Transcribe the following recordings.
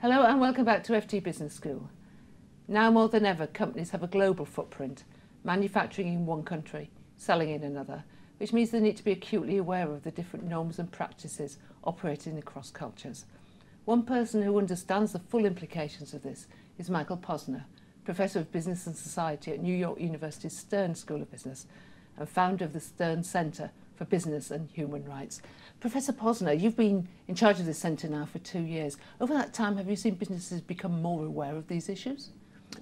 Hello and welcome back to FT Business School. Now more than ever, companies have a global footprint, manufacturing in one country, selling in another, which means they need to be acutely aware of the different norms and practices operating across cultures. One person who understands the full implications of this is Michael Posner, Professor of Business and Society at New York University's Stern School of Business and founder of the Stern Center for Business and Human Rights. Professor Posner, you've been in charge of this centre now for 2 years. Over that time, have you seen businesses become more aware of these issues?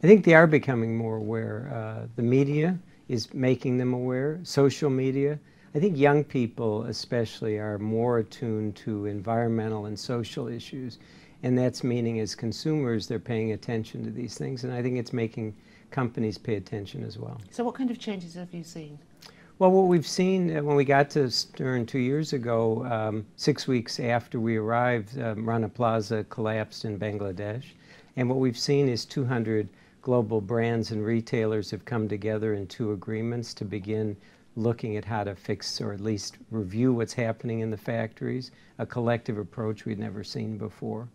I think they are becoming more aware. The media is making them aware, social media. I think young people especially are more attuned to environmental and social issues, and that's meaning as consumers they're paying attention to these things, and I think it's making companies pay attention as well. So what kind of changes have you seen? Well, what we've seen when we got to Stern 2 years ago, 6 weeks after we arrived, Rana Plaza collapsed in Bangladesh. And what we've seen is 200 global brands and retailers have come together in 2 agreements to begin looking at how to fix or at least review what's happening in the factories, a collective approach we'd never seen before.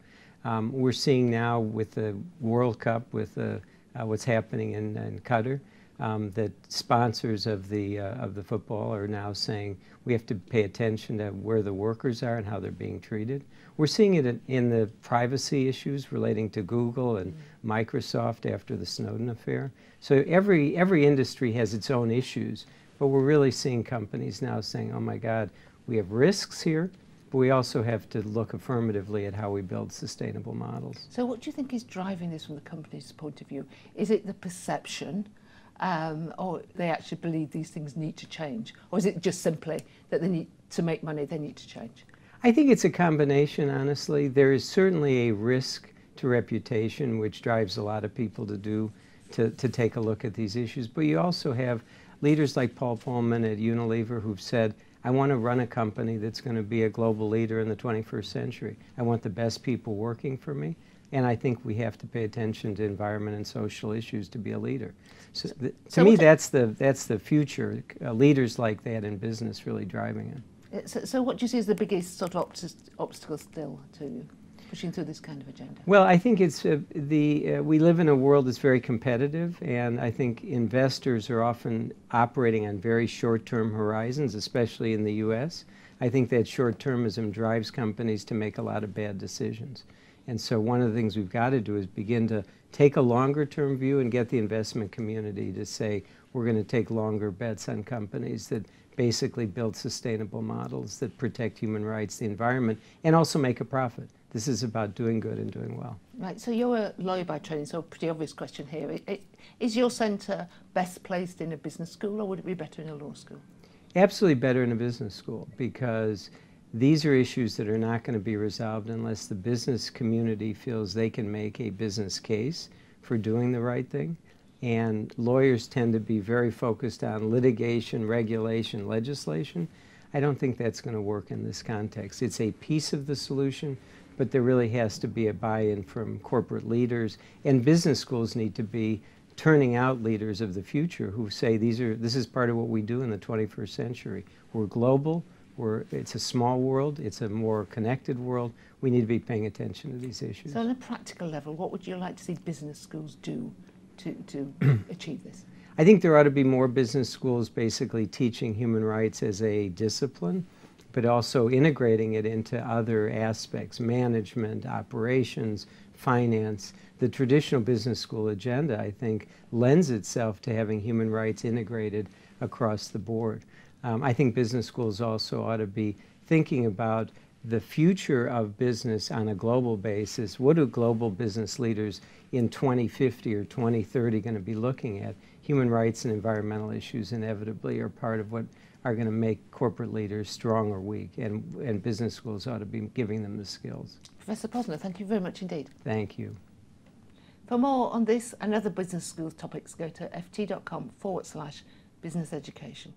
We're seeing now with the World Cup, with what's happening in Qatar, that sponsors of the football are now saying we have to pay attention to where the workers are and how they're being treated. We're seeing it in the privacy issues relating to Google and Microsoft after the Snowden affair. So every industry has its own issues, but we're really seeing companies now saying, oh my God, we have risks here, but we also have to look affirmatively at how we build sustainable models. So what do you think is driving this from the company's point of view? Is it the perception? Or they actually believe these things need to change? Or is it just simply that they need to make money, they need to change? I think it's a combination, honestly. There is certainly a risk to reputation, which drives a lot of people to take a look at these issues. But you also have leaders like Paul Polman at Unilever who've said, I want to run a company that's going to be a global leader in the 21st century. I want the best people working for me. And I think we have to pay attention to environment and social issues to be a leader. So to me, that's the future. Leaders like that in business really driving it. So what do you see as the biggest sort of obstacle still to pushing through this kind of agenda? Well, I think it's we live in a world that's very competitive, and I think investors are often operating on very short-term horizons, especially in the U.S. I think that short-termism drives companies to make a lot of bad decisions. And so one of the things we've got to do is begin to take a longer term view and get the investment community to say we're going to take longer bets on companies that basically build sustainable models that protect human rights, the environment, and also make a profit. This is about doing good and doing well. Right, so you're a lawyer by training, so a pretty obvious question here. Is your centre best placed in a business school or would it be better in a law school? Absolutely better in a business school, because these are issues that are not going to be resolved unless the business community feels they can make a business case for doing the right thing. And lawyers tend to be very focused on litigation, regulation, legislation. I don't think that's going to work in this context. It's a piece of the solution, but there really has to be a buy-in from corporate leaders. And business schools need to be turning out leaders of the future who say this is part of what we do in the 21st century. We're global. It's a small world, it's a more connected world. We need to be paying attention to these issues. So on a practical level, what would you like to see business schools do to achieve this? I think there ought to be more business schools basically teaching human rights as a discipline, but also integrating it into other aspects, management, operations, finance. The traditional business school agenda, I think, lends itself to having human rights integrated across the board. I think business schools also ought to be thinking about the future of business on a global basis. What do global business leaders in 2050 or 2030 going to be looking at? Human rights and environmental issues inevitably are part of what are going to make corporate leaders strong or weak, and business schools ought to be giving them the skills. Professor Posner, thank you very much indeed. Thank you. For more on this and other business schools topics, go to ft.com/business education.